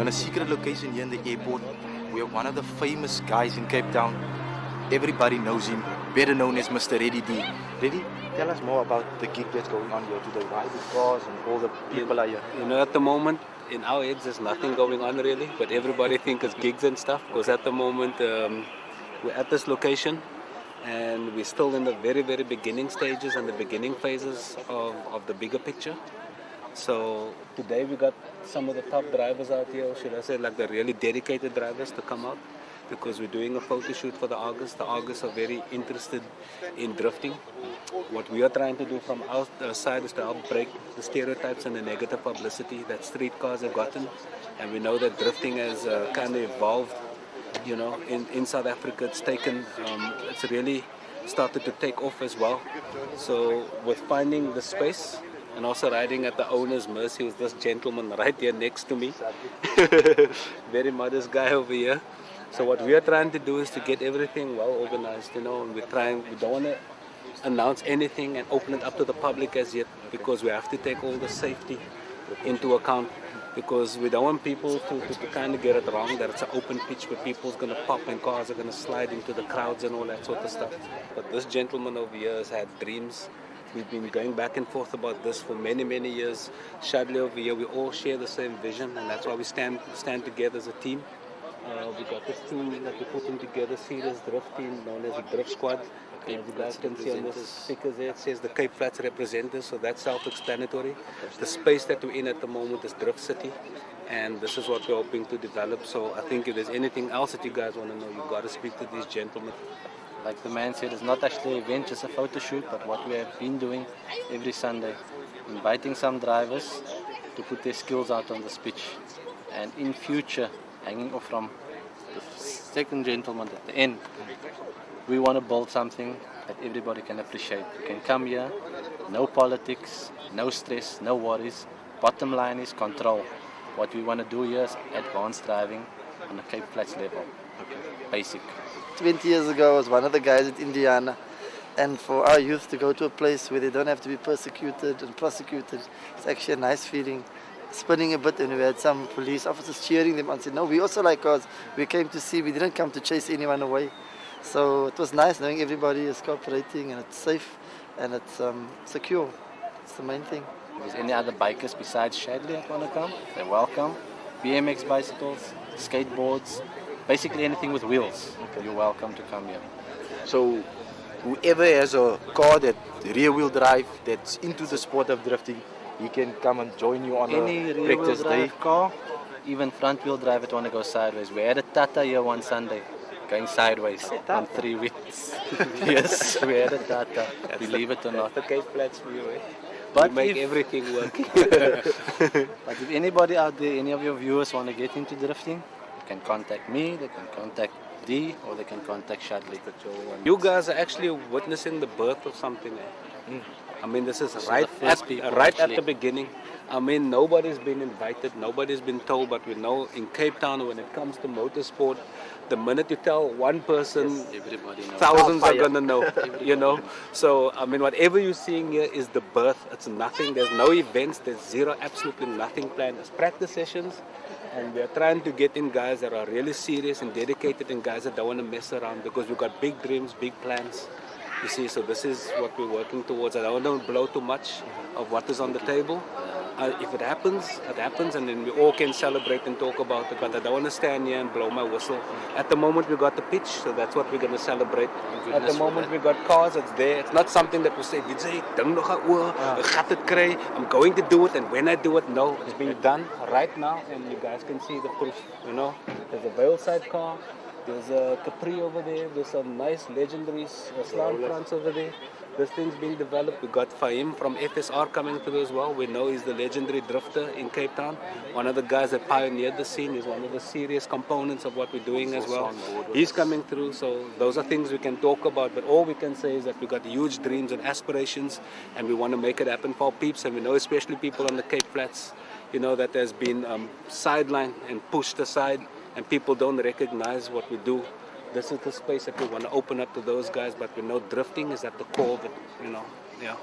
We're on a secret location here in the airport. We are one of the famous guys in Cape Town. Everybody knows him, better known as Mr. Reddy D. Reddy, tell us more about the gig that's going on here today. Why the cars and all the people are here? You know, at the moment, in our heads, there's nothing going on really, but everybody thinks it's gigs and stuff, because at the moment, we're at this location, and we're still in the very, very beginning stages and the beginning phases of the bigger picture. So today we got some of the top drivers out here, or should I say like the really dedicated drivers, to come out, because we're doing a photo shoot for the August. The August are very interested in drifting. What we are trying to do from our side is to help break the stereotypes and the negative publicity that street cars have gotten. And we know that drifting has kind of evolved, you know, in South Africa. It's taken, it's really started to take off as well. So with finding the space and also riding at the owner's mercy was this gentleman right here next to me. Very modest guy over here. So what we are trying to do is to get everything well organized, you know, and we don't want to announce anything and open it up to the public as yet, because we have to take all the safety into account, because we don't want people to kind of get it wrong, that it's an open pitch where people's going to pop and cars are going to slide into the crowds and all that sort of stuff. But this gentleman over here has had dreams. We've been going back and forth about this for many, many years. Shadley over here, we all share the same vision, and that's why we stand together as a team. We got this team that we're putting together, serious drift team known as the Drift Squad. As you guys can see on the stickers there, it says the Cape Flats representatives, so that's self-explanatory. The space that we're in at the moment is Drift City, and this is what we're hoping to develop. So I think if there's anything else that you guys want to know, you've got to speak to these gentlemen. Like the man said, it's not actually an event, just a photo shoot, but what we have been doing every Sunday, inviting some drivers to put their skills out on this pitch. And in future, hanging off from the second gentleman at the end, we want to build something that everybody can appreciate. You can come here, no politics, no stress, no worries. Bottom line is control. What we want to do here is advanced driving on the Cape Flats level. Basic. 20 years ago I was one of the guys at Indiana, and for our youth to go to a place where they don't have to be persecuted and prosecuted, it's actually a nice feeling. Spinning a bit, and we had some police officers cheering them on, said, no, we also like cars. We came to see, we didn't come to chase anyone away. So it was nice knowing everybody is cooperating and it's safe and it's secure. It's the main thing. If there's any other bikers besides Shadley that want to come, they're welcome. BMX bicycles, skateboards, basically anything with wheels, you're welcome to come here. So whoever has a car that rear-wheel drive, that's into the sport of drifting, he can come and join you on any a practice day. car, even front-wheel drive if you want to go sideways. We had a Tata here one Sunday, going sideways on 3 wheels. Yes, we had a Tata, believe it or not. The Cape Flats for you, eh? But we make everything work. But if anybody out there, any of your viewers want to get into drifting, they can contact me, they can contact D, or they can contact Shadley. You guys are actually witnessing the birth of something, eh? I mean, this is right at the beginning. I mean, nobody's been invited, nobody's been told, but we know in Cape Town, when it comes to motorsport, the minute you tell one person, everybody knows. Thousands are going to know, you know. So, I mean, whatever you're seeing here is the birth. It's nothing. There's no events. There's zero, absolutely nothing planned. There's practice sessions, and we're trying to get in guys that are really serious and dedicated, and guys that don't want to mess around, because we've got big dreams, big plans. You see, so this is what we're working towards. I don't want to blow too much of what is on the table. If it happens, and then we all can celebrate and talk about it, but I don't want to stand here and blow my whistle. At the moment, we got the pitch, so that's what we're going to celebrate. At the moment, we got cars, it's there. It's not something that we say, I'm going to do it, and when I do it, no, it's being done right now, and you guys can see the proof, you know. There's a Veilside car. There's a Capri over there. There's some nice legendary slant fronts over there. This thing's being developed. We got Fahim from FSR coming through as well. We know he's the legendary drifter in Cape Town. One of the guys that pioneered the scene. He's one of the serious components of what we're doing as well. He's coming through. So those are things we can talk about. But all we can say is that we got huge dreams and aspirations, and we want to make it happen for our peeps. And we know especially people on the Cape Flats, you know, that has been sidelined and pushed aside, and people don't recognize what we do. This is the space that we want to open up to those guys, but we know drifting is at the core of it, you know. Yeah.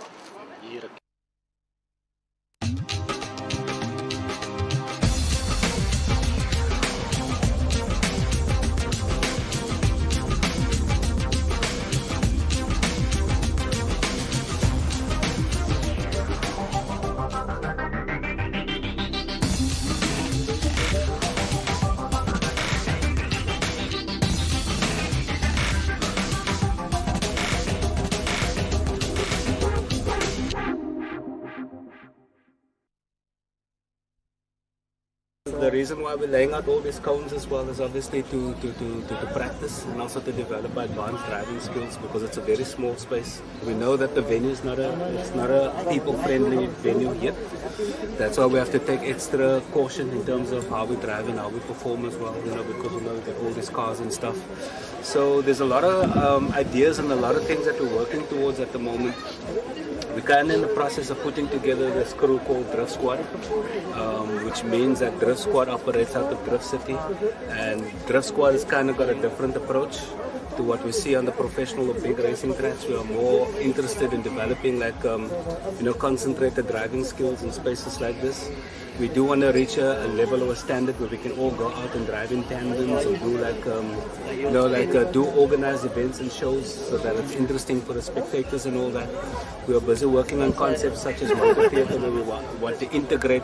the reason why we're laying out all these cones as well is obviously to practice and also to develop advanced driving skills, because it's a very small space. We know that the venue is not a people-friendly venue yet. That's why we have to take extra caution in terms of how we drive and how we perform as well, because we know we get all these cars and stuff. So there's a lot of ideas and a lot of things that we're working towards at the moment. We're kind of in the process of putting together this crew called Drift Squad, which means that Drift Squad operates out of Drift City, and Drift Squad has kind of got a different approach to what we see on the professional or big racing tracks. We are more interested in developing concentrated driving skills in spaces like this. We do want to reach a level or a standard where we can all go out and drive in tandems and do do organized events and shows so that it's interesting for the spectators and all that. We are busy working on concepts such as motor theater, where we want to integrate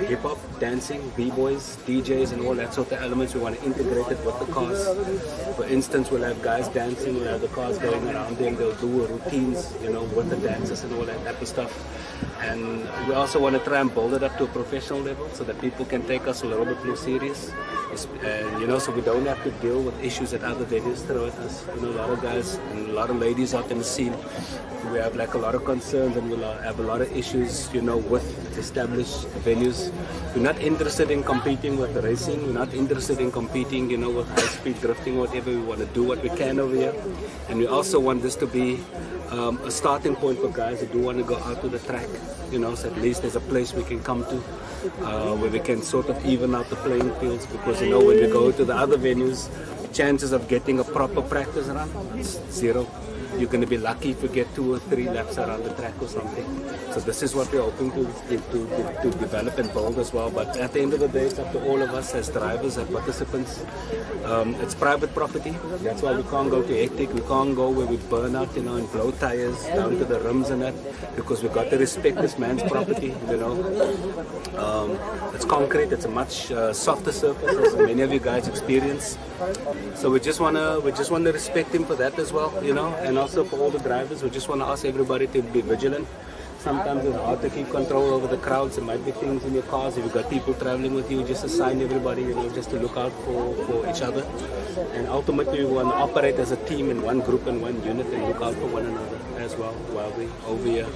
hip hop, dancing, b-boys, DJs and all that sort of elements. We want to integrate it with the cars. For instance, we'll have guys dancing, we'll have the cars going around there, and they'll do routines, with the dancers and all that type of stuff. And we also want to try and build it up to a professional level so that people can take us a little bit more serious. And, so we don't have to deal with issues that other venues throw at us. A lot of guys and a lot of ladies out in the scene, we have a lot of concerns and we'll have a lot of issues, with established venues. We're not interested in competing with the racing. We're not interested in competing, with high-speed drifting, whatever. We want to do what we can over here. And we also want this to be a starting point for guys who do want to go out to the track, so at least there's a place we can come to where we can sort of even out the playing fields, because when we go to the other venues, chances of getting a proper practice run, it's zero. You're going to be lucky if you get 2 or 3 laps around the track or something. So this is what we're hoping to develop and build as well. But at the end of the day, it's up to all of us as drivers and participants. It's private property. That's why we can't go to hectic. We can't go where we burn out, and blow tires down to the rims and that, because we've got to respect this man's property. It's concrete. It's a much softer surface, as many of you guys experience. So we just wanna respect him for that as well, and also for all the drivers. We just want to ask everybody to be vigilant. Sometimes it's hard to keep control over the crowds. There might be things in your cars. If you've got people traveling with you, just assign everybody, just to look out for each other. And ultimately, we want to operate as a team in one group and one unit and look out for one another as well while we're over here.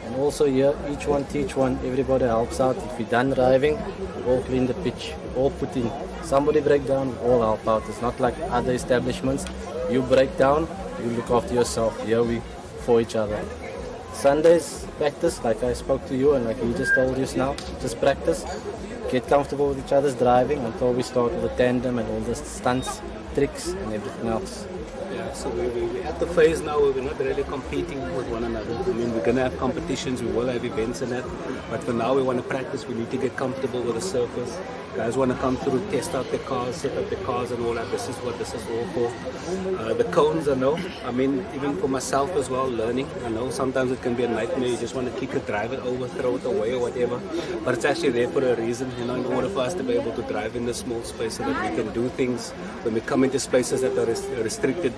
And also here, each one teach one, everybody helps out. If we're done driving, we all clean the pitch, we all put in. Somebody break down, we all help out. It's not like other establishments. You break down, you look after yourself. Here we for each other. Sundays, practice, like I spoke to you and like he just told you now, just practice. Get comfortable with each other's driving until we start with the tandem and all the stunts, tricks and everything else. Yeah, so we're at the phase now where we're not really competing with one another. I mean, we're going to have competitions, we will have events and that, but for now we want to practice. We need to get comfortable with the surface. Guys want to come through, test out their cars, set up their cars and all that. This is what this is all for. The cones, I mean, even for myself as well, learning, sometimes it can be a nightmare. You just want to kick it, drive it over, throw it away or whatever. But it's actually there for a reason, in order for us to be able to drive in this small space so that we can do things when we come into spaces that are restricted.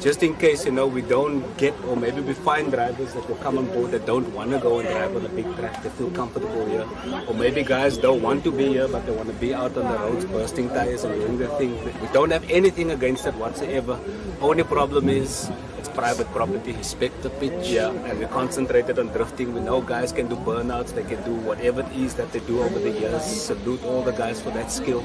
Just in case, we don't get, or maybe we find drivers that will come on board that don't want to go and drive on a big track, they feel comfortable here. Or maybe guys don't want to be here, but they want to be out on the roads bursting tires and doing their thing. We don't have anything against that whatsoever. Only problem is it's private property. Respect the pitch. Yeah, and we concentrated on drifting. We know guys can do burnouts, they can do whatever it is that they do over the years. Salute all the guys for that skill.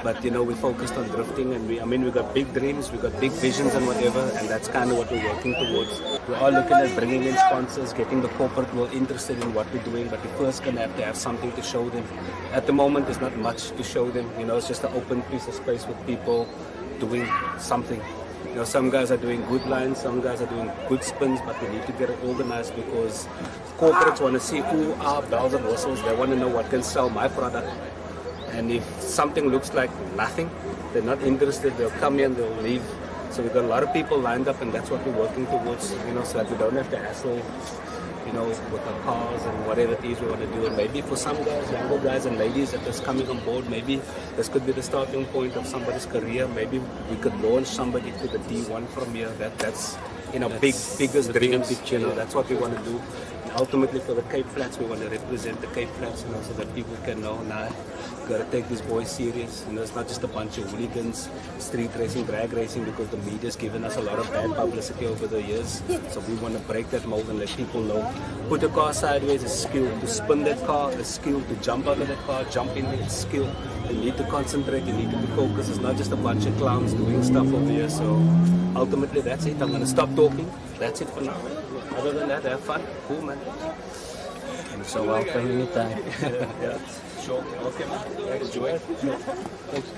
But we focused on drifting, and we got big dreams, we got big visions and whatever, and that's kind of what we're working towards. We are looking at bringing in sponsors, getting the corporate world interested in what we're doing, but we're first going to have something to show them. At the moment, there's not much to show them. It's just an open piece of space with people doing something. Some guys are doing good lines, some guys are doing good spins, but we need to get it organized because corporates want to see who are bells and whistles. They want to know what can sell my product. And if something looks like nothing, they're not interested, they'll come in, they'll leave. So we've got a lot of people lined up, and that's what we're working towards, so that we don't have to hassle, with our cars and whatever it is we want to do. And maybe for some guys, younger guys and ladies that is coming on board, maybe this could be the starting point of somebody's career. Maybe we could launch somebody to the D1 from here. That's biggest dreams, that's what we want to do. ultimately for the Cape Flats, we want to represent the Cape Flats, you know, so that people can know, nah, gotta take these boys serious. You know, it's not just a bunch of hooligans, street racing, drag racing, because the media's given us a lot of bad publicity over the years. So we want to break that mold and let people know. Put a car sideways is skill. To spin that car is skill. To jump out of that car, jump in it, it's skill. You need to concentrate, you need to be focused. It's not just a bunch of clowns doing stuff over here. So ultimately, that's it. I'm going to stop talking. That's it for now. Other than that, have fun. Cool, man. So welcome anytime. Yeah, sure. Okay, man. Enjoy it. Sure. Thanks.